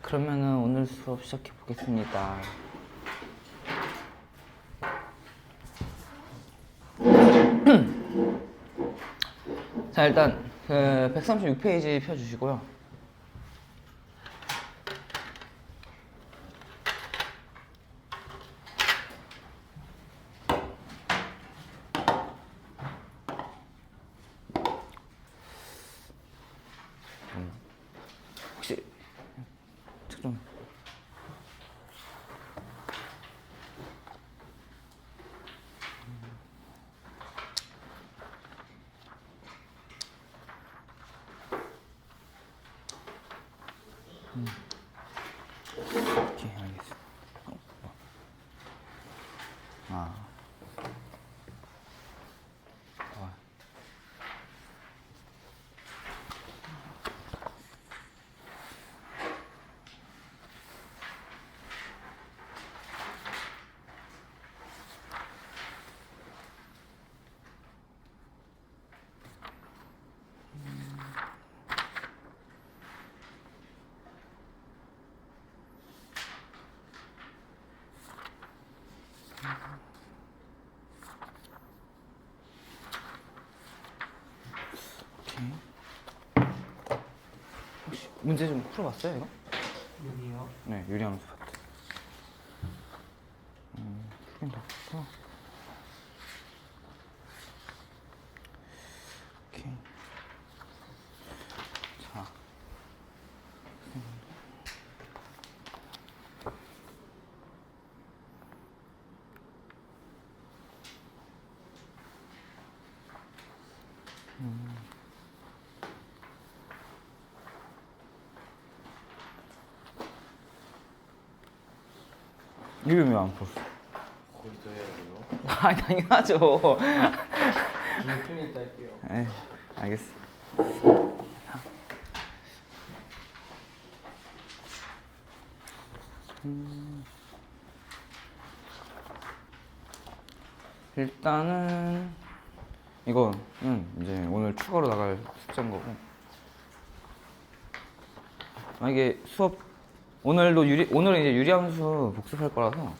그러면은 오늘 수업 시작해 보겠습니다. 자, 일단 그 136페이지 펴주시고요. 혹시 책 좀. 오케이, 알겠습니다. 아. 와. 오케이. 혹시 문제 좀 풀어봤어요, 이거? 여기요. 네, 유리함수 파트. 풀긴 다 풀어. 오케이. 자. 이거 왜안 풀었어? 거기서 해야 돼요. 아, 당연하죠. 좀 이따 할게요. 네, 알겠어. 일단은 이거는 이제 오늘 추가로 나갈 숙제인 거고, 만약에 수업 오늘은 이제 유리함수 복습할 거라서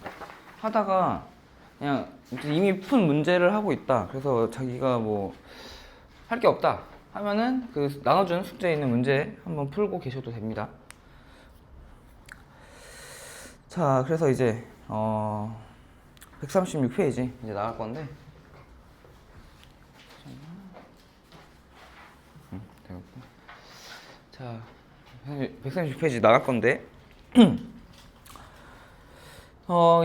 하다가 그냥 이미 푼 문제를 하고 있다, 그래서 자기가 뭐 할 게 없다 하면은 그 나눠준 숙제에 있는 문제 한번 풀고 계셔도 됩니다. 자, 그래서 이제 136페이지 이제 나갈 건데, 되겠고. 자, 136페이지 나갈 건데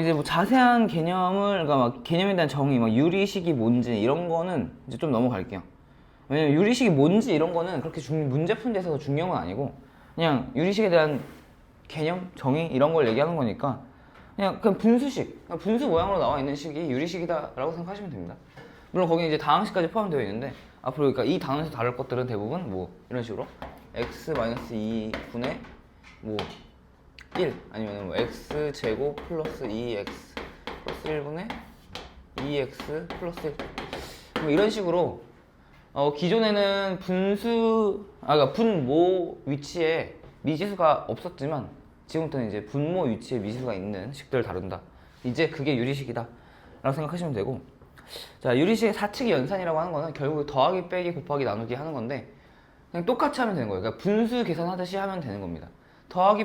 이제 뭐 자세한 개념을, 그러니까 막 개념에 대한 정의, 막 유리식이 뭔지 이런 거는 이제 좀 넘어갈게요. 왜냐면 유리식이 뭔지 이런 거는 그렇게 문제 푸는 데서 중요한 건 아니고, 그냥 유리식에 대한 개념, 정의 이런 걸 얘기하는 거니까 그냥 분수식, 그냥 분수 모양으로 나와 있는 식이 유리식이다라고 생각하시면 됩니다. 물론 거기 이제 다항식까지 포함되어 있는데, 앞으로 그러니까 이 단원에서 다룰 것들은 대부분 뭐 이런 식으로 x-2분의 뭐 1, 아니면 뭐 x 제곱 플러스 2x 플러스 1분의 2x 플러스 1, 뭐 이런 식으로 기존에는 그러니까 분모 위치에 미지수가 없었지만 지금부터는 이제 분모 위치에 미지수가 있는 식들을 다룬다. 이제 그게 유리식이다 라고 생각하시면 되고, 자, 유리식의 사칙이 연산이라고 하는 거는 결국 더하기 빼기 곱하기 나누기 하는 건데, 그냥 똑같이 하면 되는 거예요. 그러니까 분수 계산하듯이 하면 되는 겁니다.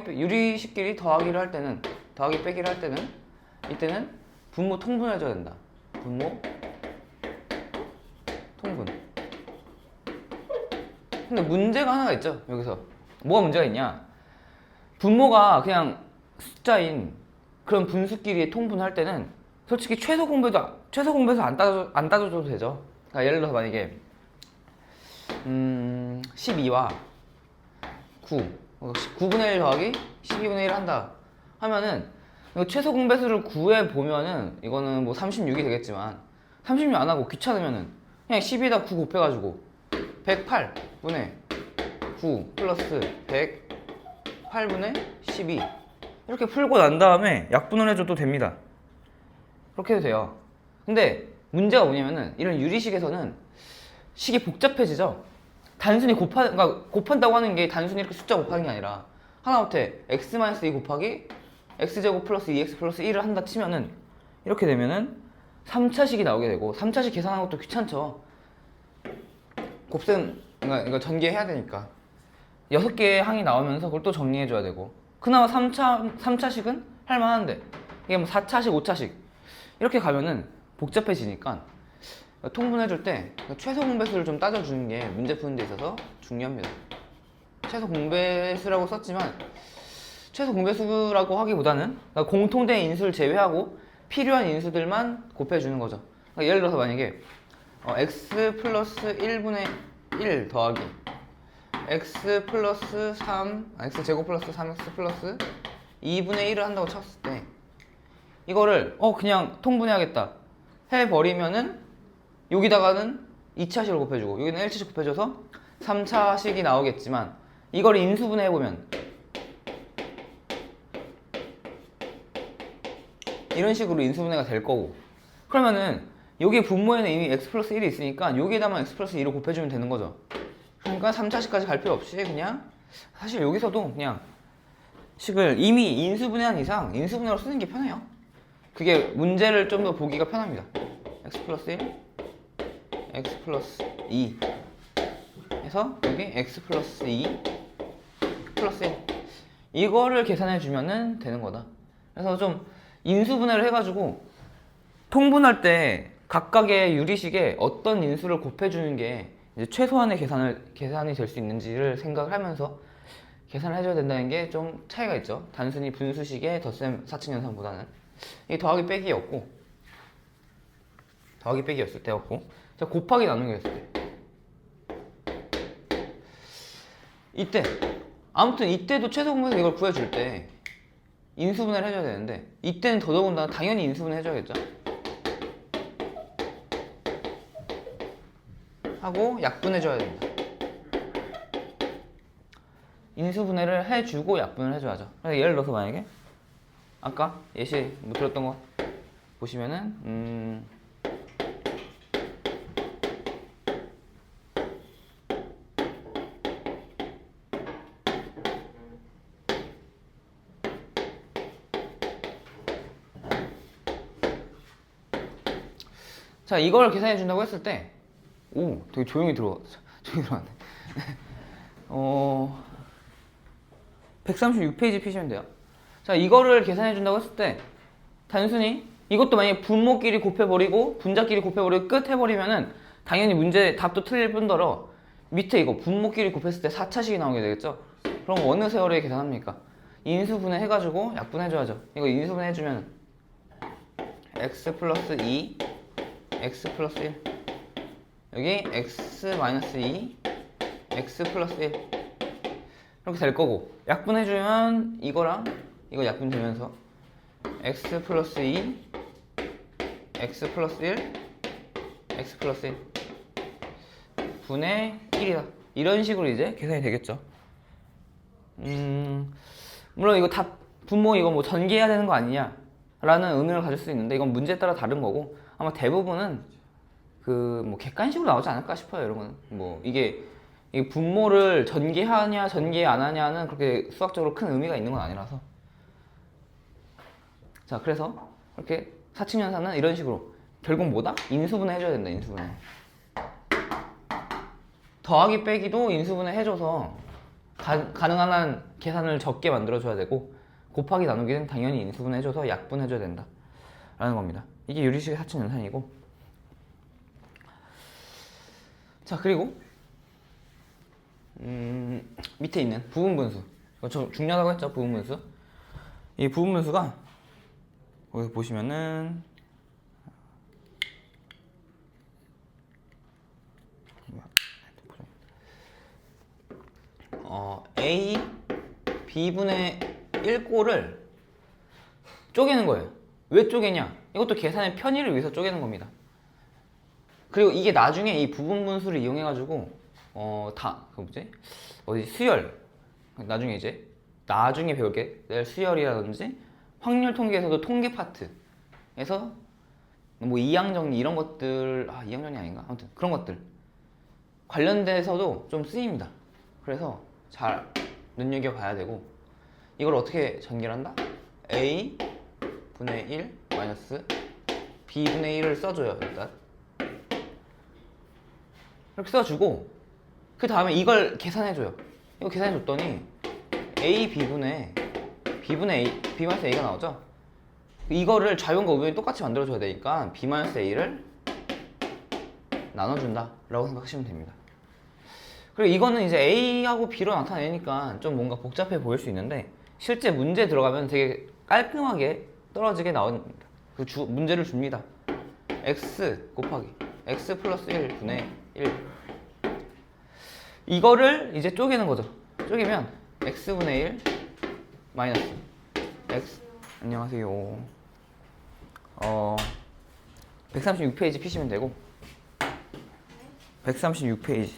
유리식끼리 더하기를 할 때는, 더하기 빼기를 할 때는, 이때는 분모 통분을 해줘야 된다. 분모 통분. 근데 문제가 하나가 있죠, 여기서. 뭐가 문제가 있냐? 분모가 그냥 숫자인 그런 분수끼리 통분할 때는 솔직히 최소 공배수 안 따져줘도 되죠. 그러니까 예를 들어서 만약에 12와 9, 9분의 1 더하기 12분의 1 한다 하면은, 이거 최소 공배수를 구해 보면은 이거는 뭐 36이 되겠지만, 36 안 하고 귀찮으면은 그냥 12에다 9 곱해가지고 108분의 9 플러스 108분의 12 이렇게 풀고 난 다음에 약분을 해줘도 됩니다. 그렇게 해도 돼요. 근데 문제가 뭐냐면은, 이런 유리식에서는 식이 복잡해지죠. 단순히 그러니까 곱한다고 하는 게 단순히 이렇게 숫자 곱하는 게 아니라 하나부터 x-2 곱하기 x제곱 플러스 2x 플러스 1을 한다 치면은 이렇게 되면은 3차식이 나오게 되고 3차식 계산하는 것도 귀찮죠. 곱셈 이거 전개해야 되니까 6개의 항이 나오면서 그걸 또 정리해줘야 되고 그나마 3차식은 할만한데 이게 뭐 4차식, 5차식 이렇게 가면은 복잡해지니까 통분해줄 때 최소 공배수를 좀 따져주는 게 문제 푸는 데 있어서 중요합니다. 최소 공배수라고 썼지만 최소 공배수라고 하기보다는 공통된 인수를 제외하고 필요한 인수들만 곱해주는 거죠. 예를 들어서 만약에 x 플러스 1분의 1 더하기 x 플러스 3, x 제곱 플러스 3x 플러스 2분의 1을 한다고 쳤을 때 이거를 그냥 통분해야겠다 해버리면은 여기다가는 2차식을 곱해주고 여기는 1차식 곱해줘서 3차식이 나오겠지만 이걸 인수분해해보면 이런 식으로 인수분해가 될 거고 그러면은 여기 분모에는 이미 x 플러스 1이 있으니까 여기에다만 x 플러스 2를 곱해주면 되는 거죠. 그러니까 3차식까지 갈 필요 없이 그냥 사실 여기서도 그냥 식을 이미 인수분해한 이상 인수분해로 쓰는 게 편해요. 그게 문제를 좀 더 보기가 편합니다. x 플러스 1, x 플러스 2 해서 여기 x 플러스 2 플러스 1 이거를 계산해 주면은 되는 거다. 그래서 좀 인수분해를 해가지고 통분할 때 각각의 유리식에 어떤 인수를 곱해주는 게 이제 최소한의 계산이 될 수 있는지를 생각을 하면서 계산을 해줘야 된다는 게 좀 차이가 있죠. 단순히 분수식의 덧셈 사칙 연산보다는 이게 더하기 빼기였고 더하기 빼기였을 때였고 자 곱하기 나누기였을 때 이때 아무튼 이때도 최소 공배수 이걸 구해줄 때 인수분해를 해줘야 되는데 이때는 더더군다나 당연히 인수분해 해줘야겠죠. 하고 약분해줘야 된다. 인수분해를 해주고 약분을 해줘야죠. 그래서 예를 들어서 만약에 아까 예시 뭐 들었던 거 보시면은 자 이걸 계산해 준다고 했을 때 오 되게 조용히 들어왔네. 136페이지 피시면 돼요. 자 이거를 계산해 준다고 했을 때 단순히 이것도 만약에 분모끼리 곱해버리고 분자끼리 곱해버리고 끝 해버리면은 당연히 문제 답도 틀릴 뿐더러 밑에 이거 분모끼리 곱했을 때 4차식이 나오게 되겠죠. 그럼 어느 세월에 계산합니까? 인수분해 해가지고 약분해줘야죠. 이거 인수분해 해주면 x 플러스 2 x 플러스 1 여기 x 마이너스 2 x 플러스 1 이렇게 될 거고 약분해주면 이거랑 이거 약분되면서 x 플러스 2 x 플러스 1 x 플러스 1 분의 1이다 이런 식으로 이제 계산이 되겠죠. 물론 이거 다 분모 이거 뭐 전개해야 되는 거 아니냐 라는 의문을 가질 수 있는데 이건 문제에 따라 다른 거고 아마 대부분은 그 뭐 객관식으로 나오지 않을까 싶어요. 이런 거는 뭐 이게 분모를 전개하냐 전개 안 하냐는 그렇게 수학적으로 큰 의미가 있는 건 아니라서 자 그래서 이렇게 사칙연산은 이런 식으로 결국 뭐다? 인수분해 해줘야 된다. 인수분해 더하기 빼기도 인수분해 해줘서 가능한 한 계산을 적게 만들어줘야 되고 곱하기 나누기는 당연히 인수분해 해줘서 약분해줘야 된다 라는 겁니다. 이게 유리식의 사칙연산이고 자 그리고 밑에 있는 부분분수 이거 좀 중요하다고 했죠. 부분분수 이 부분분수가 여기서 보시면은 A B분의 1꼴을 쪼개는 거예요. 왜 쪼개냐? 이것도 계산의 편의를 위해서 쪼개는 겁니다. 그리고 이게 나중에 이 부분분수를 이용해가지고 그 뭐지? 어디 수열 나중에 이제 나중에 배울 게 수열이라든지 확률 통계에서도 통계 파트에서 뭐 이항정리 이런 것들 이항정리 아닌가? 아무튼 그런 것들 관련돼서도 좀 쓰입니다. 그래서 잘 눈여겨봐야 되고 이걸 어떻게 전개한다? a 분의 1 마이너스 b분의 1을 써줘요. 일단 이렇게 써주고 그 다음에 이걸 계산해줘요. 이거 계산해줬더니 a b분의 a b 마이너스 a가 나오죠. 이거를 좌변과 우변이 똑같이 만들어줘야 되니까 b 마이너스 a를 나눠준다 라고 생각하시면 됩니다. 그리고 이거는 이제 a하고 b로 나타내니까 좀 뭔가 복잡해 보일 수 있는데 실제 문제 들어가면 되게 깔끔하게 떨어지게 나옵니다. 그 문제를 줍니다. x 곱하기 x 플러스 1 분의 1 이거를 이제 쪼개는 거죠. 쪼개면 x분의 1 마이너스 x 안녕하세요. 136페이지 피시면 되고 136페이지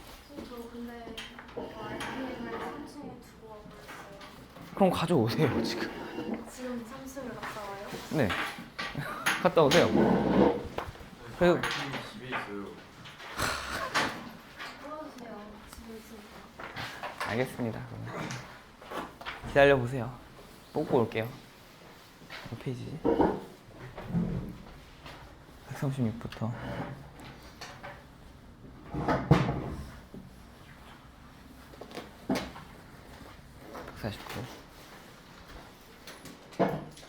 저 근데 아이템을 3층에 두고 와버렸어요. 그럼 가져오세요. 지금 지금 3층을 갔다 와요? 네 갔다 오세요. 그리고 집에 있어요. 도와주세요. 집에 있으니까. 알겠습니다. 그러면 기다려보세요. 뽑고 올게요. 몇 페이지지? 136부터 149 149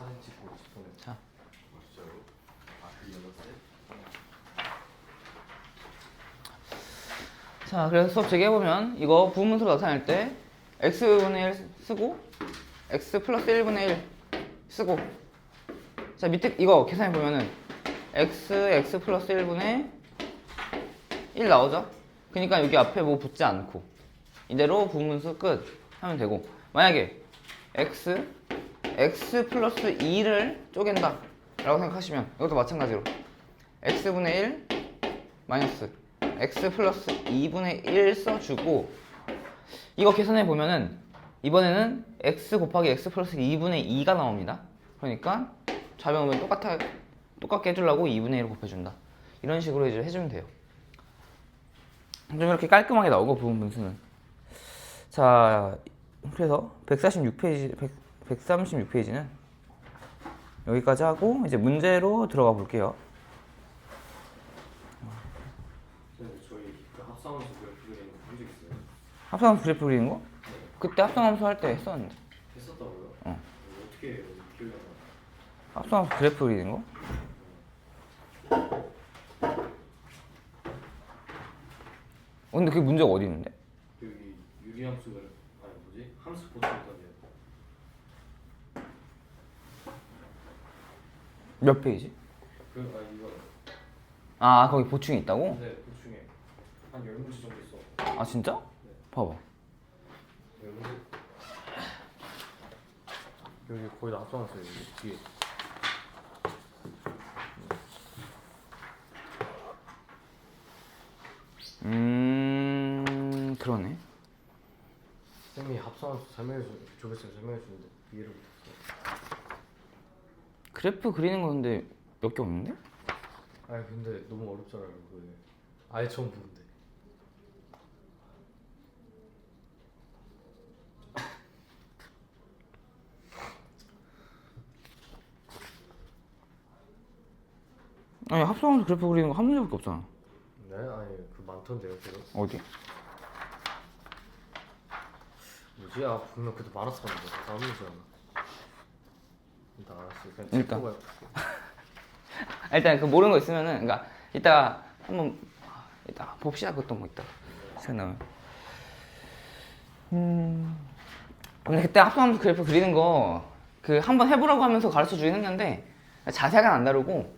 사진 찍고 싶어요. 자, 진짜로? 그 이어졌어요? 자, 그래서 수업 재개해보면 이거 부분수로 나타낼 때 x분의 1 쓰고 x 플러스 1분의 1 쓰고, 자 밑에 이거 계산해보면은 x 플러스 1분의 1 나오죠? 그러니까 여기 앞에 뭐 붙지 않고 이대로 부분수 끝 하면 되고, 만약에 x 플러스 2를 쪼갠다 라고 생각하시면 이것도 마찬가지로 x분의 1 마이너스 x 플러스 2분의 1 써주고, 이거 계산해 보면은 이번에는 x 곱하기 x 플러스 2분의 2가 나옵니다. 그러니까 좌변으로 똑같게 해주려고 2분의 1을 곱해준다. 이런 식으로 이제 해주면 돼요. 좀 이렇게 깔끔하게 나오고 부분 분수는. 자, 그래서 136페이지는 여기까지 하고 이제 문제로 들어가 볼게요. 저희 그 합성함수 그래프 그리는 거 본 적 있어요? 합성함수 그래프 그리는 거? 그때 합성함수 할 때 했었는데. 했었다고요? 어. 어떻게 해요? 기억이 안 나. 합성함수 그래프 그리는 거? 근데 그게 문제가 어디 있는데? 여기 유리함수 그래프 아니 뭐지? 함수 보충이던데요. 몇 페이지? 이거 아, 거기 보충이 있다고? 네 보충에 한 10문제 정도 있어. 아, 진짜? 네. 봐봐. 10문제. 여기 거의 다 합성함수예요. 여기 뒤에. 그러네. 쌤이 합성함수 조교쌤 설명해 주는데 이해를 못했어. 그래프 그리는 거 근데 몇 개 없는데? 아니 근데 너무 어렵잖아요. 그거 아예 처음 보는데. 아니, 합성함수 그래프 그리는 거 한 문제밖에 없잖아. 네? 아니 그 많던데요 그거. 어디? 뭐지? 아 분명 그때 많았었는데 다음 문제였나? 일단 알았어. 그냥 일단. 찍고 일단 그 모르는 거 있으면은, 그러니까 이따 한번 이따 봅시다. 그것도 뭐 있다. 시간 나면. 근데 그때 합성함수 그래프 그리는 거 그 한번 해보라고 하면서 가르쳐 주긴 했는데 자세하게 안 다루고,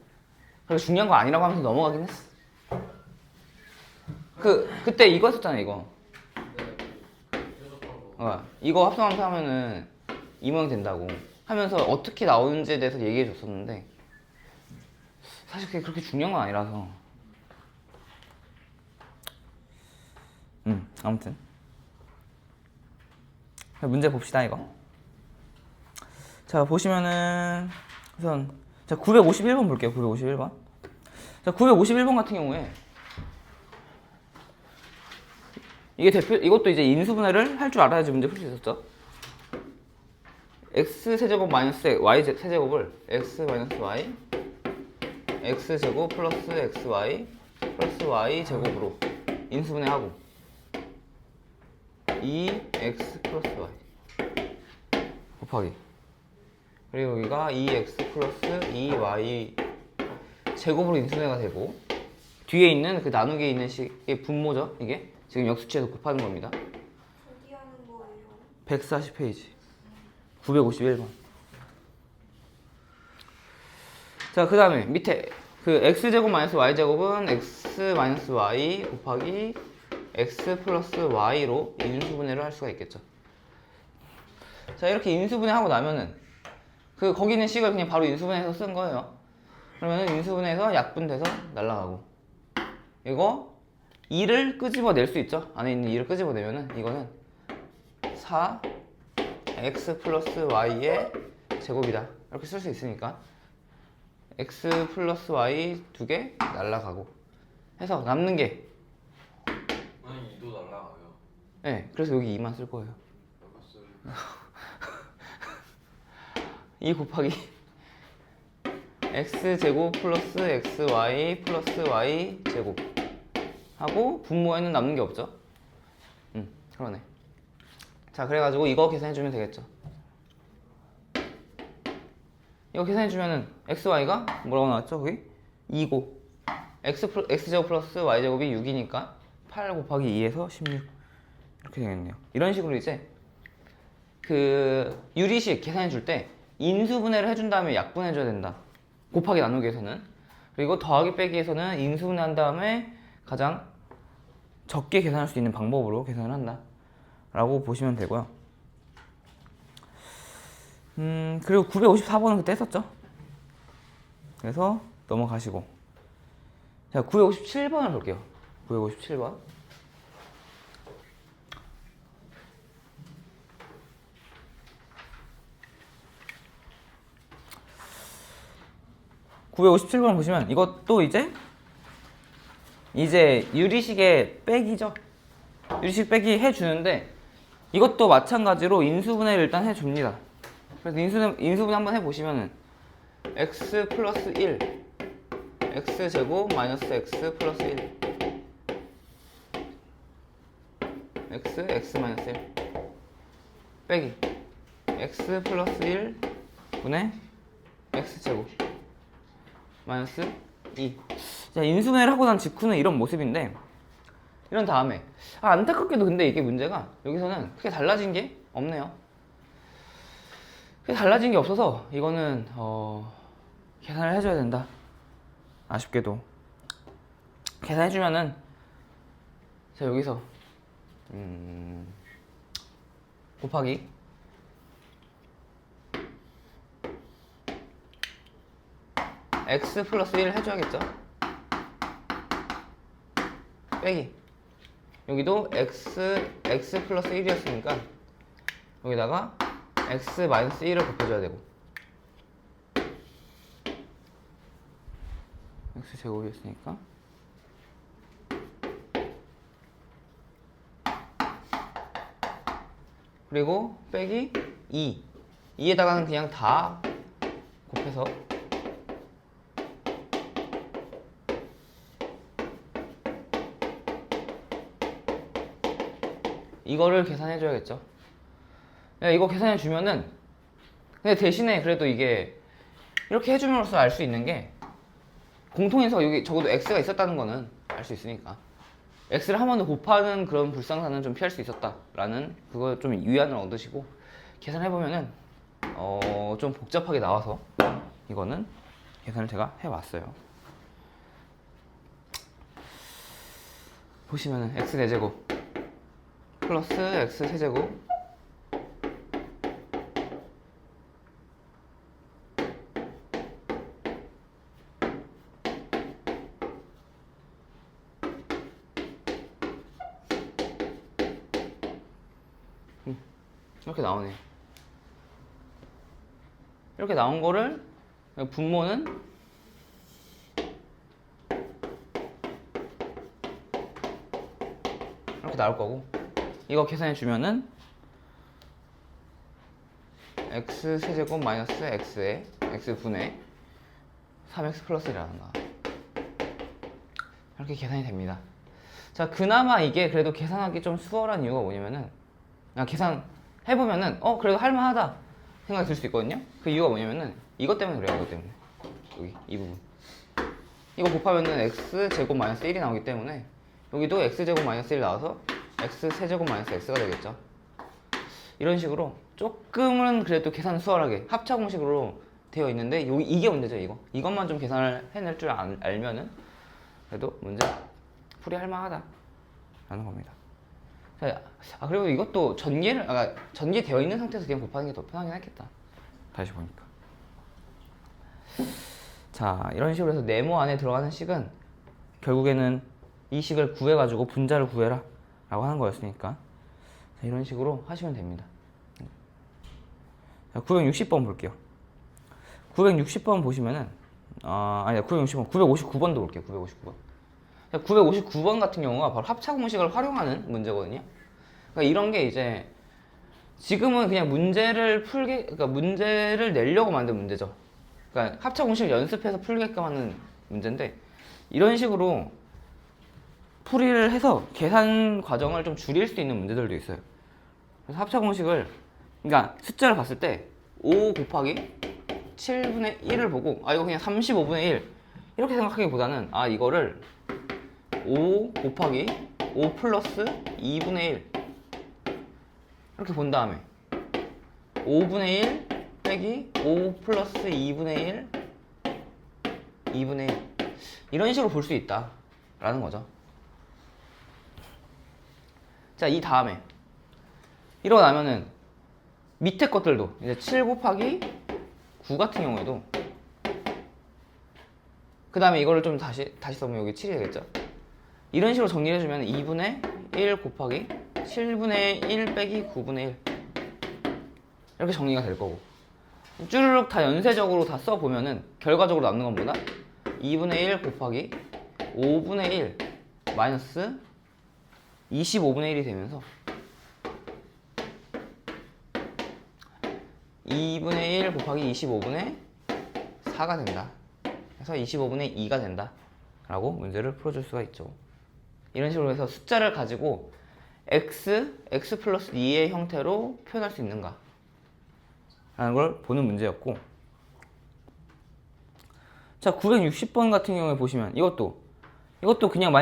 그리고 중요한 거 아니라고 하면서 넘어가긴 했어. 그때 이거 했었잖아, 이거. 이거 합성함수 하면은 이 모양 된다고 하면서 어떻게 나오는지에 대해서 얘기해 줬었는데, 사실 그게 그렇게 중요한 건 아니라서. 아무튼 문제 봅시다. 이거 자 보시면은 우선 자 951번 볼게요. 951번. 자 951번 같은 경우에 이것도 이제 인수분해를 할 줄 알아야지 문제 풀 수 있었죠. x세제곱 마이너스 y세제곱을 x 마이너스 y x제곱 플러스 xy 플러스 y제곱으로 인수분해하고 2x 플러스 y 곱하기, 그리고 여기가 2x 플러스 2y 제곱으로 인수분해가 되고, 뒤에 있는 그 나누기에 있는 식의 분모죠. 이게 지금 역수치에서 곱하는 겁니다. 어디 하는 거예요? 140페이지 951번. 자, 그 다음에 밑에 그 x제곱 마이너스 y제곱은 x 마이너스 y 곱하기 x 플러스 y로 인수분해를 할 수가 있겠죠. 자, 이렇게 인수분해하고 나면은 거기 있는 식을 그냥 바로 인수분해해서 쓴 거예요. 그러면은 인수분해해서 약분돼서 날라가고, 이거 2를 끄집어낼 수 있죠. 안에 있는 2를 끄집어내면은 이거는 4x 플러스 y의 제곱이다 이렇게 쓸 수 있으니까 x 플러스 y 2개 날라가고 해서 남는 게, 아니 2도 날라가요. 네, 그래서 여기 2만 쓸 거예요. 2 곱하기 x제곱 플러스 xy 플러스 y제곱 하고 분모에는 남는 게 없죠. 그러네. 자, 그래가지고 이거 계산해주면 되겠죠. 이거 계산해주면은 xy가 뭐라고 나왔죠? 거기? 2고 x제곱 플러스 y제곱이 6이니까 8 곱하기 2에서 16 이렇게 되겠네요. 이런 식으로 이제 그 유리식 계산해 줄 때 인수분해를 해준 다음에 약분해 줘야 된다. 곱하기 나누기에서는. 그리고 더하기 빼기에서는 인수분해한 다음에 가장 적게 계산할 수 있는 방법으로 계산을 한다 라고 보시면 되고요. 그리고 954번은 그때 했었죠. 그래서 넘어가시고, 자 957번을 볼게요. 957번. (957번) 보시면 이것도 이제 유리식의 빼기죠. 유리식 빼기 해주는데 이것도 마찬가지로 인수분해를 일단 해줍니다. 그래서 인수분해 한번 해보시면은 x 플러스 1 x제곱 마이너스 x 플러스 1 x 마이너스 1 빼기 x 플러스 1 분의 x제곱 마이너스 2. 자, 인수분해를 하고 난 직후는 이런 모습인데, 이런 다음에 안타깝게도 근데 이게 문제가 여기서는 크게 달라진 게 없네요. 크게 달라진 게 없어서 이거는 계산을 해줘야 된다. 아쉽게도 계산해주면은 자 여기서 곱하기 x 플러스 1 해줘야겠죠. 빼기 여기도 x 플러스 1이었으니까 여기다가 x 마이너스 1을 곱해줘야 되고, x 제곱이었으니까 그리고 빼기 2에다가는 그냥 다 곱해서 이거를 계산해 줘야겠죠. 이거 계산해 주면은, 근데 대신에 그래도 이게 이렇게 해줌으로써 알 수 있는 게 공통인수가 여기 적어도 x가 있었다는 거는 알 수 있으니까 x를 한 번 더 곱하는 그런 불상사는 좀 피할 수 있었다라는 그거 좀 위안을 얻으시고, 계산해 보면은 좀 복잡하게 나와서 이거는 계산을 제가 해왔어요. 보시면은 x 4제곱 플러스 x 세제곱 이렇게 나오네요. 이렇게 나온 거를 분모는 이렇게 나올 거고, 이거 계산해 주면은 x 세제곱 마이너스 x에 x분의 3x 플러스 1이 나온다. 이렇게 계산이 됩니다. 자, 그나마 이게 그래도 계산하기 좀 수월한 이유가 뭐냐면은, 그냥 계산해보면은 그래도 할만하다 생각이 들 수 있거든요. 그 이유가 뭐냐면은 이것 때문에 그래요. 이것 때문에 여기 이 부분 이거 곱하면은 x 제곱 마이너스 1이 나오기 때문에 여기도 x 제곱 마이너스 1 나와서 x 세제곱 마이너스 x가 되겠죠. 이런 식으로 조금은 그래도 계산 수월하게 합차 공식으로 되어 있는데 이게 문제죠. 이것만 좀 계산을 해낼 줄 알면은 그래도 문제 풀이할 만하다 라는 겁니다. 자, 그리고 이것도 전개되어 있는 상태에서 그냥 곱하는 게 더 편하긴 하겠다. 다시 보니까. 자, 이런 식으로 해서 네모 안에 들어가는 식은 결국에는 이 식을 구해가지고 분자를 구해라 라고 하는 거였으니까, 자, 이런 식으로 하시면 됩니다. 자, 960번 볼게요. 960번 보시면은 959번도 볼게요. 959번. 959번 같은 경우가 바로 합차 공식을 활용하는 문제거든요. 그러니까 이런 게 이제 지금은 그냥 그러니까 문제를 내려고 만든 문제죠. 그러니까 합차 공식을 연습해서 풀게끔 하는 문제인데, 이런 식으로 풀이를 해서 계산 과정을 좀 줄일 수 있는 문제들도 있어요. 그래서 합차 공식을, 그러니까 숫자를 봤을 때 5 곱하기 7분의 1을 보고 아 이거 그냥 35분의 1 이렇게 생각하기보다는 아 이거를 5 곱하기 5 플러스 2분의 1 이렇게 본 다음에 5분의 1 빼기 5 플러스 2분의 1 2분의 1 이런 식으로 볼 수 있다 라는 거죠. 자, 이 다음에 이러고 나면은 밑에 것들도 이제 7 곱하기 9 같은 경우에도 그 다음에 이거를 좀 다시 써보면 여기 7이 되겠죠. 이런 식으로 정리를 해주면 2분의 1 곱하기 7분의 1 빼기 9분의 1 이렇게 정리가 될 거고 쭈르륵 다 연쇄적으로 다 써보면은 결과적으로 남는 건 뭐다? 2분의 1 곱하기 5분의 1 마이너스 25분의 1이 되면서 2분의 1 곱하기 25분의 4가 된다. 그래서 25분의 2가 된다 라고 문제를 풀어줄 수가 있죠. 이런 식으로 해서 숫자를 가지고 x 플러스 2의 형태로 표현할 수 있는가 라는 걸 보는 문제였고, 자 960번 같은 경우에 보시면 이것도 그냥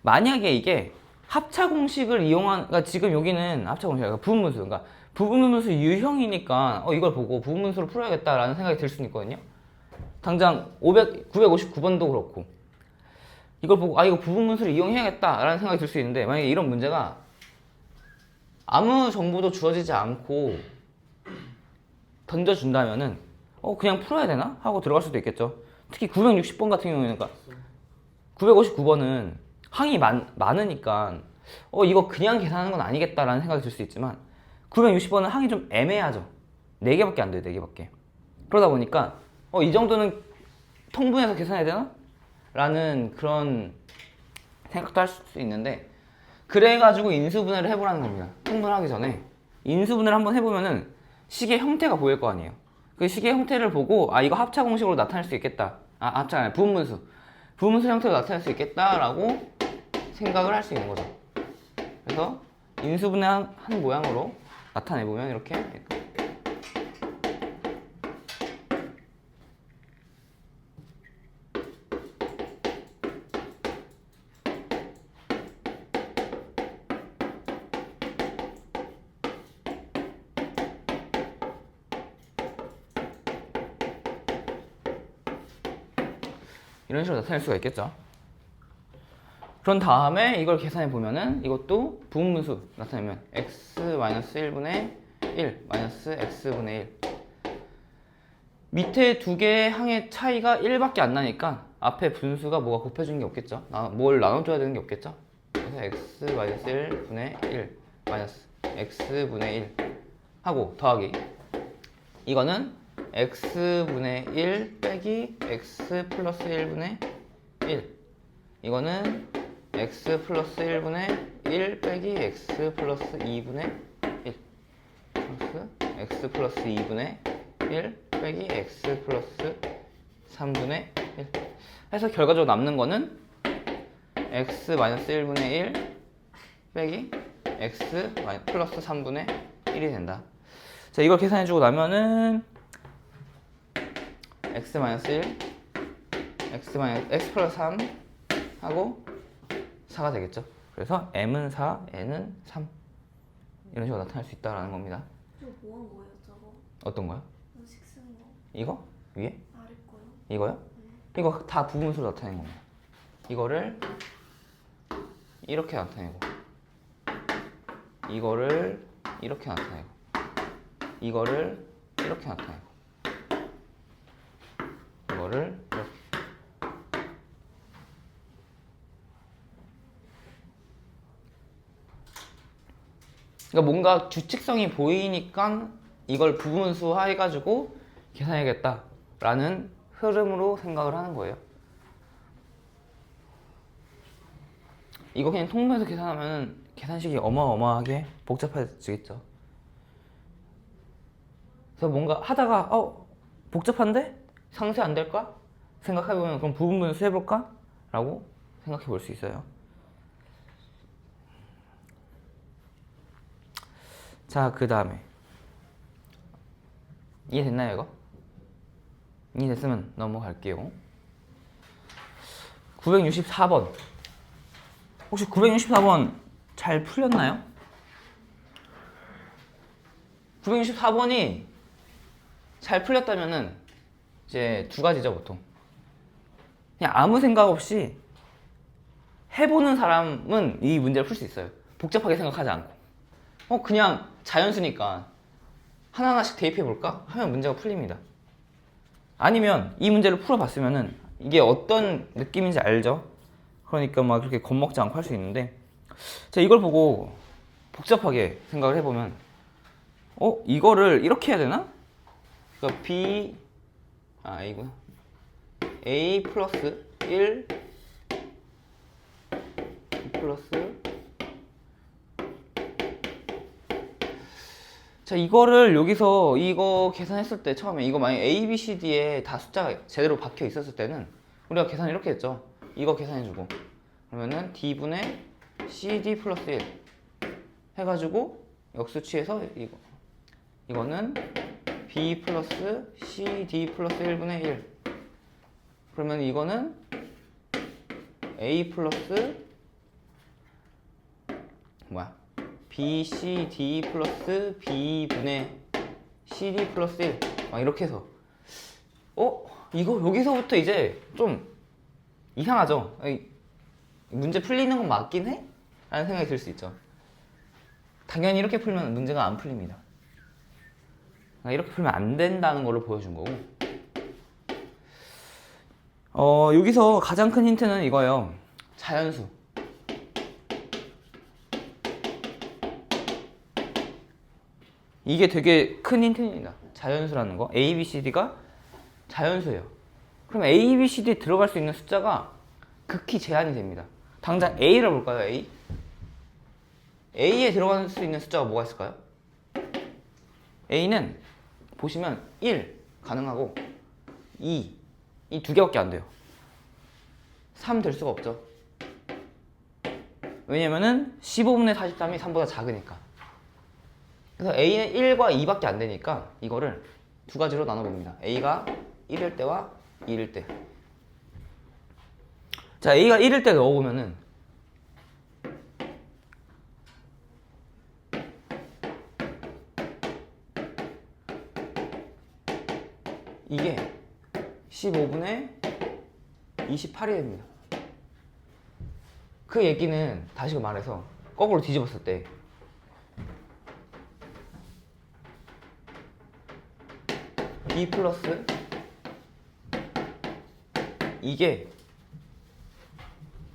만약에 이게 합차 공식을 이용한, 그러니까 지금 여기는 합차 공식, 그러니까 부분분수, 그러니까 부분분수 유형이니까 이걸 보고 부분분수로 풀어야겠다라는 생각이 들 수는 있거든요. 당장 959번도 그렇고 이걸 보고 아 이거 부분분수를 이용해야겠다라는 생각이 들 수 있는데, 만약에 이런 문제가 아무 정보도 주어지지 않고 던져준다면은 그냥 풀어야 되나? 하고 들어갈 수도 있겠죠. 특히 960번 같은 경우에는, 그러니까 959번은 항이 많으니까 이거 그냥 계산하는 건 아니겠다라는 생각이 들 수 있지만 960번은 항이 좀 애매하죠. 4개밖에 안 돼요. 4개밖에. 그러다 보니까 이 정도는 통분해서 계산해야 되나? 라는 그런 생각도 할 수 있는데, 그래가지고 인수분해를 해보라는 겁니다. 통분하기 전에 인수분해를 한번 해보면은 식의 형태가 보일 거 아니에요. 그 식의 형태를 보고 아 이거 합차 공식으로 나타낼 수 있겠다. 합차 아니라 부분분수 형태로 나타낼 수 있겠다라고 생각을 할 수 있는 거죠. 그래서 인수분해한 모양으로 나타내보면 이렇게 이런 식으로 나타낼 수가 있겠죠. 그런 다음에 이걸 계산해 보면은 이것도 부분분수 나타내면 x-1분의 1 마이너스 x분의 1 밑에 두 개의 항의 차이가 1밖에 안 나니까 앞에 분수가 뭐가 곱해주는 게 없겠죠. 뭘 나눠줘야 되는 게 없겠죠. 그래서 x-1분의 1 마이너스 x분의 1 하고 더하기 이거는 x분의 1 빼기 x 플러스 1분의 1 이거는 x 플러스 1분의 1 빼기 x 플러스 2분의 1 플러스 x 플러스 2분의 1 빼기 x 플러스 3분의 1 해서 결과적으로 남는 거는 x 마이너스 1분의 1 빼기 x 플러스 3분의 1이 된다. 자, 이걸 계산해주고 나면은 x 마이너스 1 x 플러스 3 하고 4가 되겠죠. 그래서 m은 4, n은 3 이런 식으로 나타날 수 있다라는 겁니다. 이거 뭐 한 거예요, 저거? 어떤 거요? 음식 쓴 거. 이거? 위에? 아래 거요? 이거요? 이거 다 부분수로 나타낸 겁니다. 이거를 이렇게 나타내고 이거를 이렇게 나타내고 이거를 이렇게 나타내고 이거를 이렇게. 그러니까 뭔가 규칙성이 보이니까 이걸 부분수 해가지고 계산해야겠다라는 흐름으로 생각을 하는 거예요. 이거 그냥 통분해서 계산하면 계산식이 어마어마하게 복잡해지겠죠. 그래서 뭔가 하다가 복잡한데? 상세 안 될까? 생각해보면 그럼 부분분수 해볼까? 라고 생각해 볼 수 있어요. 자, 그 다음에 이해됐나요 이거? 이 됐으면 넘어갈게요. 964번. 혹시 964번 잘 풀렸나요? 964번이 잘 풀렸다면은 이제 두 가지죠, 보통. 그냥 아무 생각 없이 해보는 사람은 이 문제를 풀 수 있어요. 복잡하게 생각하지 않고. 그냥 자연수니까 하나하나씩 대입해볼까? 하면 문제가 풀립니다. 아니면 이 문제를 풀어봤으면은 이게 어떤 느낌인지 알죠? 그러니까 막 그렇게 겁먹지 않고 할 수 있는데, 제가 이걸 보고 복잡하게 생각을 해보면 이거를 이렇게 해야 되나? 그러니까 A구나. A 플러스 1 플러스, 자, 이거를 여기서 이거 계산했을 때 처음에 이거 만약에 A, B, C, D에 다 숫자가 제대로 박혀 있었을 때는 우리가 계산을 이렇게 했죠. 이거 계산해주고 그러면은 D분의 CD 플러스 1 해가지고 역수 취해서 이거는 B 플러스 CD 플러스 1분의 1. 그러면 이거는 A 플러스 BCD 플러스 B분의 CD 플러스 1. 막 이렇게 해서 이거 여기서부터 이제 좀 이상하죠? 문제 풀리는 건 맞긴 해? 라는 생각이 들 수 있죠. 당연히 이렇게 풀면 문제가 안 풀립니다. 이렇게 풀면 안 된다는 걸 보여준 거고, 여기서 가장 큰 힌트는 이거예요. 자연수. 이게 되게 큰 힌트입니다. 자연수라는 거. A, B, C, D가 자연수예요. 그럼 A, B, C, D에 들어갈 수 있는 숫자가 극히 제한이 됩니다. 당장 A를 볼까요? A에 들어갈 수 있는 숫자가 뭐가 있을까요? A는 보시면 1 가능하고 2, 이 두 개밖에 안 돼요. 3 될 수가 없죠. 왜냐면은 15분의 43이 3보다 작으니까. 그래서 A는 1과 2밖에 안 되니까 이거를 두 가지로 나눠봅니다. A가 1일 때와 2일 때. 자, A가 1일 때 넣어보면은 이게 15분의 28이 됩니다. 그 얘기는 다시 말해서 거꾸로 뒤집었을 때 B 플러스 이게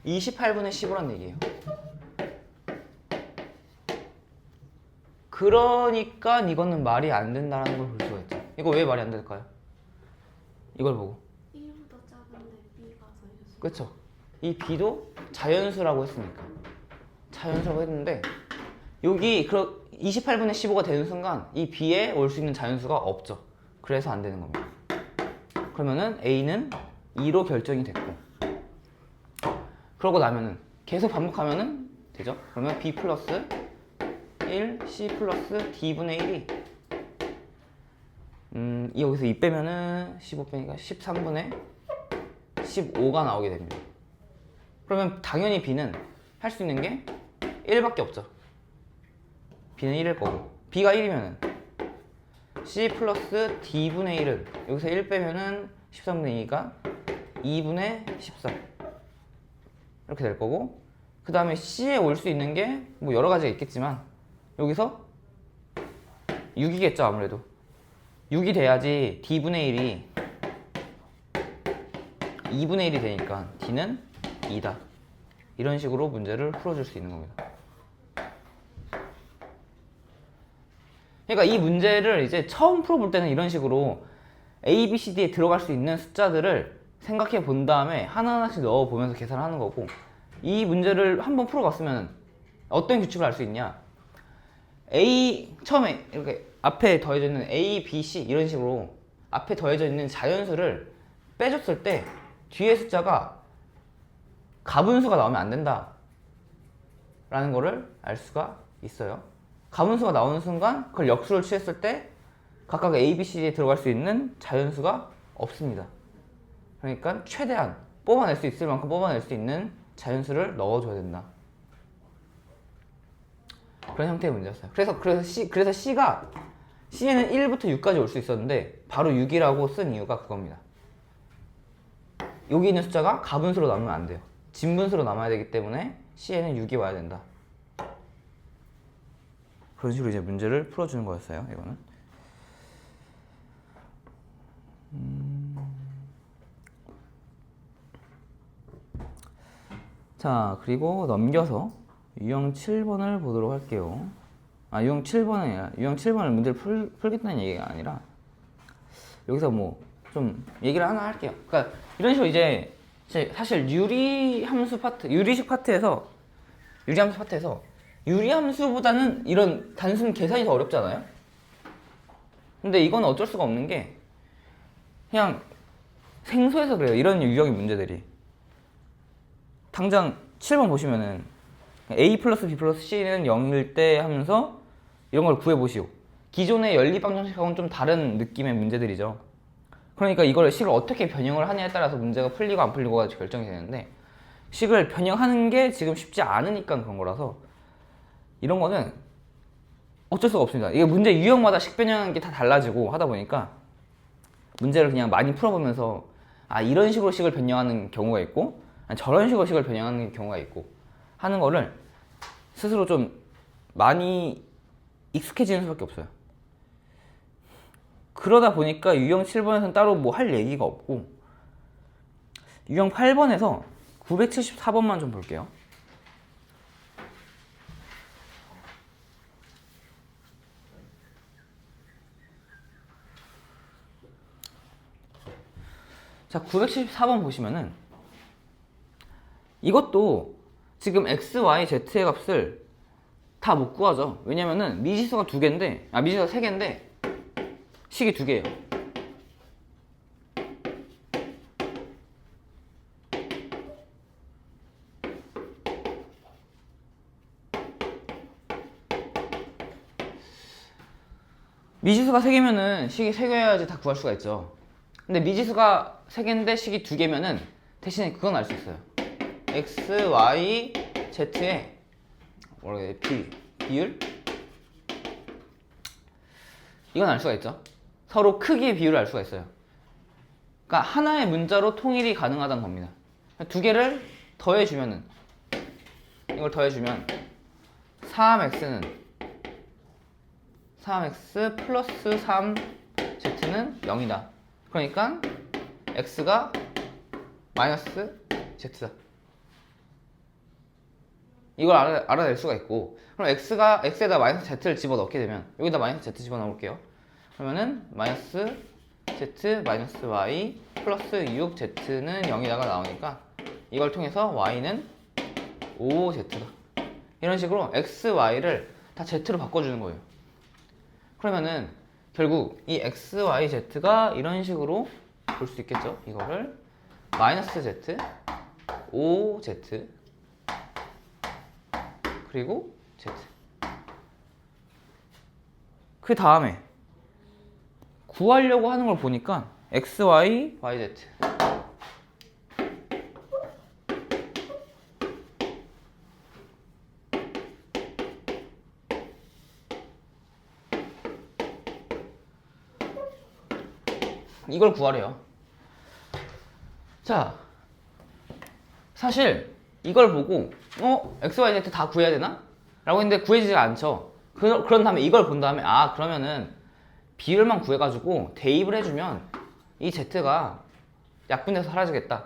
28분의 15란 얘기예요. 그러니까 이거는 말이 안 된다는 걸 볼 수가 있죠. 이거 왜 말이 안 될까요? 이걸 보고 1보다 작은데 B가 자연수. 그쵸? 이 B도 자연수라고 했으니까 자연수라고 했는데 여기 28분의 15가 되는 순간 이 B에 올 수 있는 자연수가 없죠. 그래서 안 되는 겁니다. 그러면은 A는 2로 결정이 됐고, 그러고 나면은 계속 반복하면은 되죠? 그러면 B 플러스 1, C 플러스 D분의 1이 여기서 2 빼면은 15 빼니까 13분의 15가 나오게 됩니다. 그러면 당연히 B는 할 수 있는 게 1밖에 없죠. B는 1일 거고, B가 1이면은 C 플러스 D분의 1은 여기서 1 빼면은 13분의 2가 2분의 13 이렇게 될 거고, 그 다음에 C에 올 수 있는 게 뭐 여러 가지가 있겠지만 여기서 6이겠죠. 아무래도 6이 돼야지 D분의 1이 2분의 1이 되니까 D는 2다. 이런 식으로 문제를 풀어줄 수 있는 겁니다. 그러니까 이 문제를 이제 처음 풀어볼 때는 이런 식으로 A, B, C, D에 들어갈 수 있는 숫자들을 생각해 본 다음에 하나하나씩 넣어보면서 계산을 하는 거고, 이 문제를 한번 풀어봤으면 어떤 규칙을 알 수 있냐, 처음에 이렇게 앞에 더해져 있는 A, B, C 이런 식으로 앞에 더해져 있는 자연수를 빼줬을 때 뒤에 숫자가 가분수가 나오면 안 된다 라는 거를 알 수가 있어요. 가분수가 나오는 순간 그걸 역수를 취했을 때 각각 A, B, C에 들어갈 수 있는 자연수가 없습니다. 그러니까 최대한 뽑아낼 수 있을 만큼 뽑아낼 수 있는 자연수를 넣어줘야 된다. 그런 형태의 문제였어요. 그래서 C에는 1부터 6까지 올 수 있었는데 바로 6이라고 쓴 이유가 그겁니다. 여기 있는 숫자가 가분수로 남으면 안 돼요. 진분수로 남아야 되기 때문에 C에는 6이 와야 된다. 그런 식으로 이제 문제를 풀어주는 거였어요. 이거는. 자, 그리고 넘겨서 유형 7번을 보도록 할게요. 유형 7번이 아니라 유형 7번을 문제를 풀겠다는 얘기가 아니라 여기서 뭐 좀 얘기를 하나 할게요. 그러니까 이런 식으로 이제 사실 유리함수 파트에서 유리함수보다는 이런 단순 계산이 더 어렵잖아요. 근데 이건 어쩔 수가 없는 게 그냥 생소해서 그래요. 이런 유형의 문제들이. 당장 7번 보시면은 A 플러스 B 플러스 C는 0일 때 하면서 이런 걸 구해보시오. 기존의 연립방정식하고는 좀 다른 느낌의 문제들이죠. 그러니까 이걸 식을 어떻게 변형을 하냐에 따라서 문제가 풀리고 안 풀리고가 결정이 되는데 식을 변형하는 게 지금 쉽지 않으니까 그런 거라서 이런 거는 어쩔 수가 없습니다. 이게 문제 유형마다 식 변형하는 게 다 달라지고 하다 보니까 문제를 그냥 많이 풀어보면서 이런 식으로 식을 변형하는 경우가 있고 저런 식으로 식을 변형하는 경우가 있고 하는 거를 스스로 좀 많이 익숙해지는 수밖에 없어요. 그러다 보니까 유형 7번에서는 따로 뭐 할 얘기가 없고 유형 8번에서 974번만 좀 볼게요. 자, 974번 보시면은 이것도 지금 x, y, z의 값을 다 못 구하죠. 왜냐면은 미지수가 2개인데 미지수가 3개인데 식이 2개예요. 미지수가 3개면은 식이 3개여야지 다 구할 수가 있죠. 근데 미지수가 3개인데 식이 2개면은 대신에 그건 알 수 있어요. x, y, z의 뭐라 해야 돼? 비율? 이건 알 수가 있죠. 서로 크기의 비율을 알 수가 있어요. 그러니까 하나의 문자로 통일이 가능하다는 겁니다. 2개를 더해주면은 이걸 더해주면 3x는 3x 플러스 3z는 0이다. 그러니까 x가 마이너스 z다. 이걸 알아낼 수가 있고, 그럼 x에다 마이너스 z를 집어넣게 되면 여기다 마이너스 z 집어넣을게요. 그러면은 마이너스 z 마이너스 y 플러스 6z는 0이다가 나오니까 이걸 통해서 y는 5z다. 이런 식으로 x, y를 다 z로 바꿔주는 거예요. 그러면은 결국 이 x, y, z가 이런 식으로 볼 수 있겠죠. 이거를 마이너스 z, 5z 그리고 z. 그 다음에 구하려고 하는 걸 보니까 x, y, y, z 이걸 구하래요. 자, 사실 이걸 보고 x, y, z 다 구해야 되나? 라고 했는데 구해지지가 않죠. 그런 다음에 이걸 본 다음에 그러면은 비율만 구해가지고 대입을 해주면 이 z가 약분돼서 사라지겠다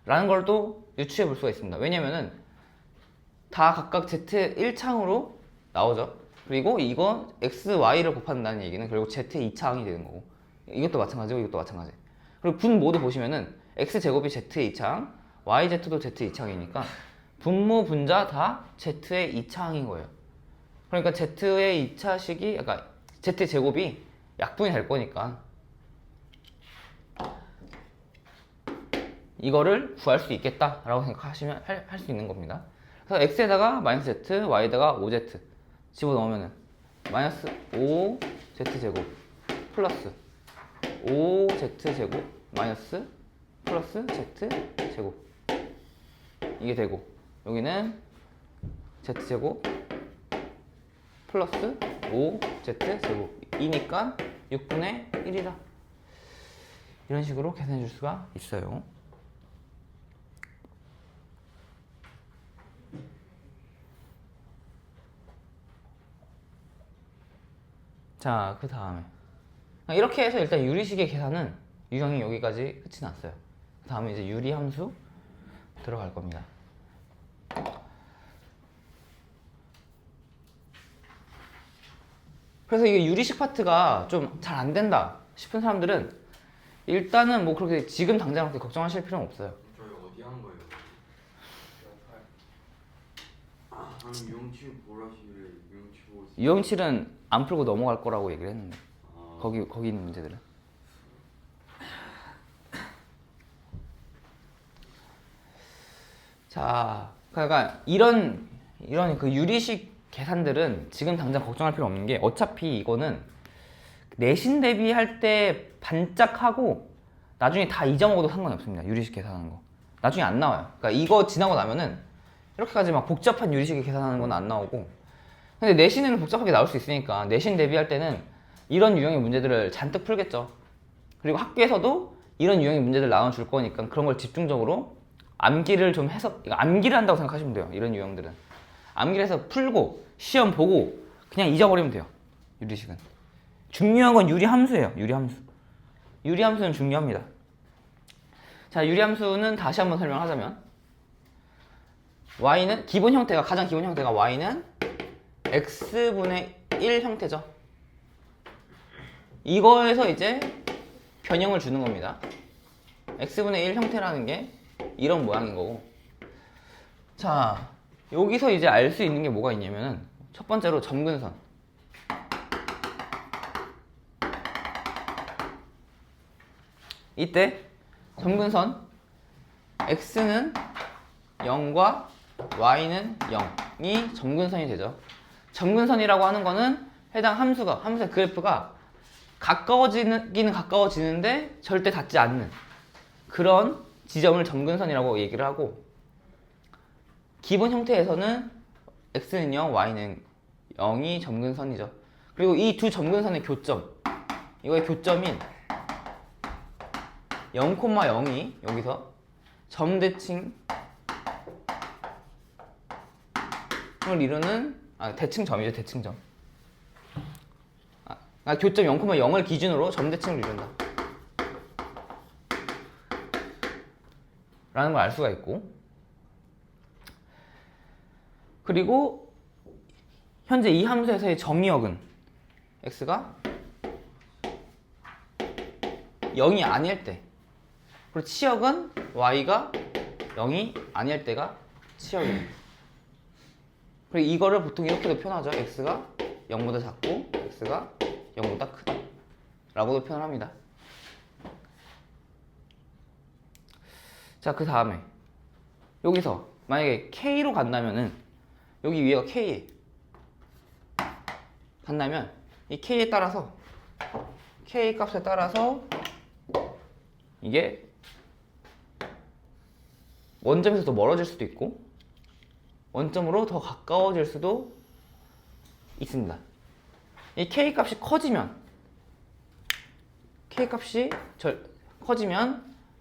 라는 걸 또 유추해 볼 수가 있습니다. 왜냐면은 다 각각 z 1창으로 나오죠. 그리고 이거 x, y를 곱한다는 얘기는 결국 z 2창이 되는 거고, 이것도 마찬가지고 이것도 마찬가지. 그리고 분 모두 보시면은 x제곱이 z의 2창, yz도 z의 2창이니까 분모 분자 다 z의 2창인 거예요. 그러니까 z의 2차식이 그러니까 z제곱이 약분이 될 거니까 이거를 구할 수 있겠다라고 생각하시면 할 수 있는 겁니다. 그래서 x에다가 마이너스 z, y에다가 5z 집어넣으면은 마이너스 5z제곱 플러스 5z제곱 마이너스 플러스 z 제곱 이게 되고 여기는 z 제곱 플러스 5z 제곱이니까 6분의 1이다. 이런 식으로 계산해 줄 수가 있어요. 자, 그 다음에 이렇게 해서 일단 유리식의 계산은 유형이 여기까지 끝이 났어요. 그 다음에 이제 유리함수 들어갈 겁니다. 그래서 이게 유리식 파트가 좀 잘 안 된다 싶은 사람들은 일단은 뭐 그렇게 지금 당장 그렇게 걱정하실 필요는 없어요. 저희 어디 한 거예요? 아니 유형치 보라시래 유형치 보고 유형칠은 안 풀고 넘어갈 거라고 얘기를 했는데 아, 거기 있는 문제들은. 자, 그러니까 이런 그 유리식 계산들은 지금 당장 걱정할 필요 없는 게 어차피 이거는 내신 대비할 때 반짝하고 나중에 다 잊어먹어도 상관이 없습니다. 유리식 계산하는 거 나중에 안 나와요. 그러니까 이거 지나고 나면은 이렇게까지 막 복잡한 유리식 계산하는 건 안 나오고, 근데 내신에는 복잡하게 나올 수 있으니까 내신 대비할 때는 이런 유형의 문제들을 잔뜩 풀겠죠. 그리고 학교에서도 이런 유형의 문제들 나눠줄 거니까 그런 걸 집중적으로 암기를 좀 해서, 이거 암기를 한다고 생각하시면 돼요. 이런 유형들은 암기를 해서 풀고 시험 보고 그냥 잊어버리면 돼요. 유리식은 중요한 건 유리함수예요. 유리함수는 중요합니다. 자, 유리함수는 다시 한번 설명하자면 y는 기본 형태가, 가장 기본 형태가 y는 x분의 1 형태죠. 이거에서 이제 변형을 주는 겁니다. x분의 1 형태라는 게 이런 모양인 거고, 자 여기서 이제 알 수 있는 게 뭐가 있냐면은 첫 번째로 점근선. 이때 점근선 x는 0과 y는 0이 점근선이 되죠. 점근선이라고 하는 거는 해당 함수의 그래프가 가까워지기는 가까워지는데 절대 닿지 않는 그런 지점을 점근선이라고 얘기를 하고, 기본 형태에서는 x는 0, y는 0이 점근선이죠. 그리고 이 두 점근선의 교점, 이거의 교점인 0,0이 여기서 점대칭을 이루는, 대칭점이죠. 대칭점. 교점 0,0을 기준으로 점대칭을 이룬다 라는 걸 알 수가 있고, 그리고 현재 이 함수에서의 정의역은 x가 0이 아닐 때, 그리고 치역은 y가 0이 아닐 때가 치역입니다. 그리고 이거를 보통 이렇게도 표현하죠. x가 0보다 작고 x가 0보다 크다 라고도 표현합니다. 자, 그 다음에 여기서 만약에 k로 간다면은 여기 위에가 k 간다면 이 k에 따라서, k 값에 따라서 이게 원점에서 더 멀어질 수도 있고 원점으로 더 가까워질 수도 있습니다. 이 k 값이 커지면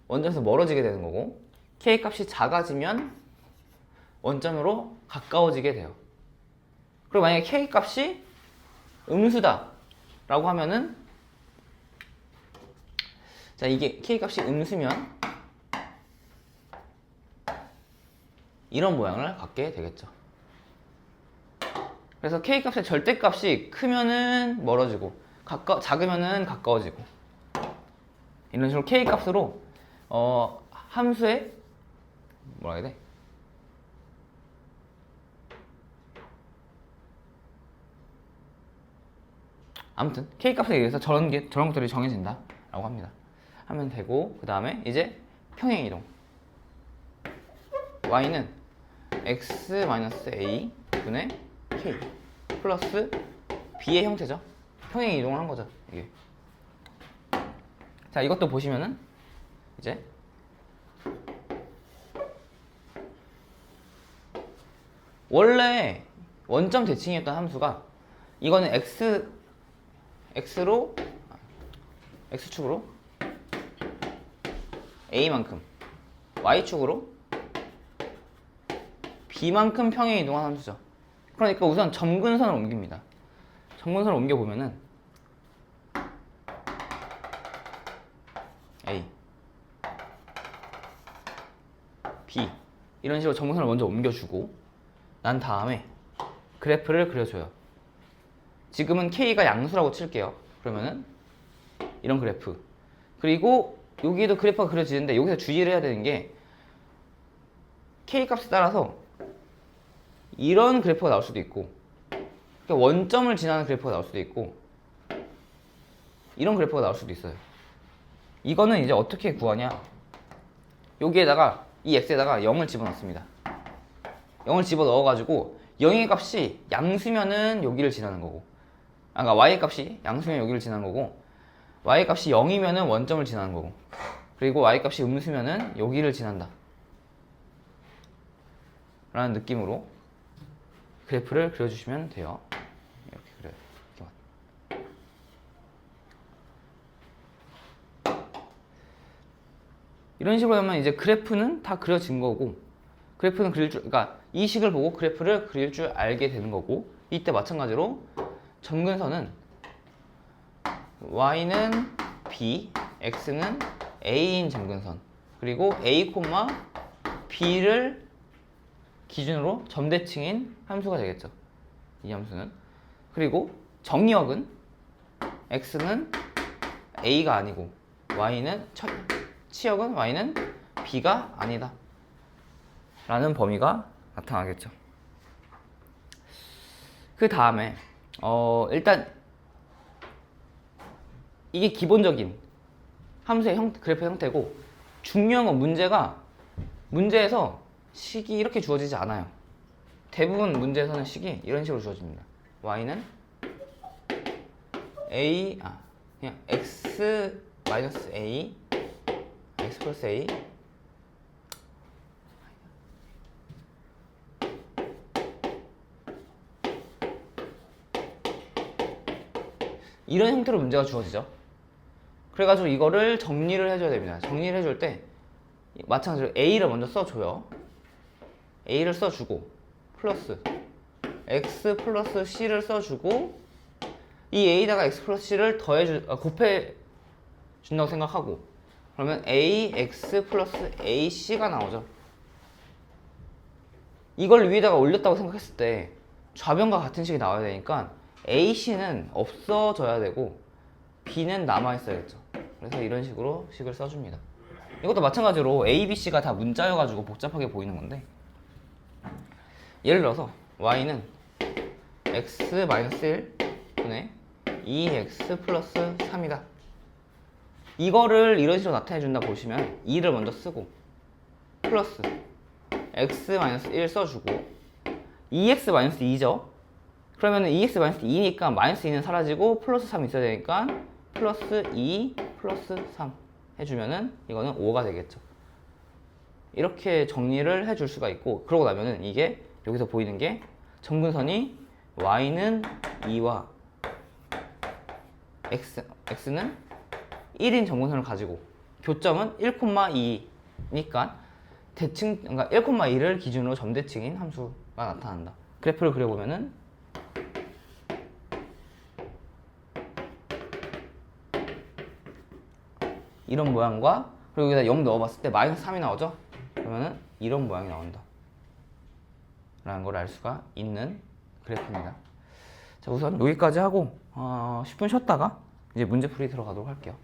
원점에서 멀어지게 되는 거고, k 값이 작아지면 원점으로 가까워지게 돼요. 그리고 만약에 k 값이 음수다 라고 하면은, 자, 이게 k 값이 음수면 이런 모양을 갖게 되겠죠. 그래서 k 값의 절대값이 크면은 멀어지고 작으면은 가까워지고, 이런 식으로 k 값으로 함수의 뭐라 해야 돼? 아무튼 k 값에 의해서 저런 것들이 정해진다 라고 합니다. 하면 되고, 그 다음에 이제 평행이동. y는 x-a 분의 k 플러스 b의 형태죠. 평행이동을 한 거죠, 이게. 자, 이것도 보시면은 이제 원래 원점 대칭이었던 함수가 이거는 x축으로 a만큼 y축으로 b만큼 평행 이동한 함수죠. 그러니까 우선 점근선을 옮깁니다. 점근선을 옮겨보면은 a, b 이런 식으로 점근선을 먼저 옮겨주고 난 다음에 그래프를 그려줘요. 지금은 k가 양수라고 칠게요. 그러면은 이런 그래프. 그리고 여기에도 그래프가 그려지는데 여기서 주의를 해야 되는 게 k 값에 따라서 이런 그래프가 나올 수도 있고, 그러니까 원점을 지나는 그래프가 나올 수도 있고, 이런 그래프가 나올 수도 있어요. 이거는 이제 어떻게 구하냐? 여기에다가 이 x에다가 0을 집어넣습니다. 0을 집어넣어가지고 0의 값이 양수면은 여기를 지나는 거고, 그러니까 y의 값이 양수면 여기를 지나는 거고, y의 값이 0이면은 원점을 지나는 거고, 그리고 y의 값이 음수면은 여기를 지난다 라는 느낌으로 그래프를 그려주시면 돼요. 이렇게 그려요. 이런 식으로 하면 이제 그래프는 다 그려진 거고, 그래프는 그러니까 이 식을 보고 그래프를 그릴 줄 알게 되는 거고, 이때 마찬가지로 점근선은 y는 b, x는 a인 점근선, 그리고 a, b를 기준으로 점대칭인 함수가 되겠죠. 이 함수는. 그리고 정의역은 x는 a가 아니고 y는 치역은 y는 b가 아니다 라는 범위가 나타나겠죠. 그 다음에 일단 이게 기본적인 함수의 그래프의 형태고, 중요한 건 문제에서 식이 이렇게 주어지지 않아요. 대부분 문제에서는 식이 이런 식으로 주어집니다. y는 그냥 x 마이너스 a, x 플러스 a, 이런 형태로 문제가 주어지죠. 그래가지고 이거를 정리를 해줘야 됩니다. 정리를 해줄 때 마찬가지로 a를 먼저 써줘요. a를 써주고 플러스 x 플러스 c를 써주고, 이 a에다가 x 플러스 c를 곱해준다고 생각하고, 그러면 ax 플러스 ac가 나오죠. 이걸 위에다가 올렸다고 생각했을 때 좌변과 같은 식이 나와야 되니까 ac는 없어져야 되고 b는 남아있어야겠죠. 그래서 이런 식으로 식을 써줍니다. 이것도 마찬가지로 a, b, c가 다 문자여가지고 복잡하게 보이는 건데, 예를 들어서 y는 x-1분의 2x 플러스 3이다. 이거를 이런 식으로 나타내준다 보시면 2를 먼저 쓰고 플러스 x-1 써주고 2x-2죠. 그러면 2x-2니까 마이너스 2는 사라지고 플러스 3 있어야 되니까 플러스 2 플러스 3 해주면은 이거는 5가 되겠죠. 이렇게 정리를 해줄 수가 있고, 그러고 나면은 이게 여기서 보이는 게 점근선이 y는 2와 x는 1인 점근선을 가지고 교점은 1,2니까 그러니까 1,2를 기준으로 점대칭인 함수가 나타난다. 그래프를 그려보면은 이런 모양과, 그리고 여기다 0 넣어봤을 때 마이너스 3이 나오죠? 그러면은 이런 모양이 나온다 라는 걸 알 수가 있는 그래프입니다. 자, 우선 여기까지 하고 10분 쉬었다가 이제 문제풀이 들어가도록 할게요.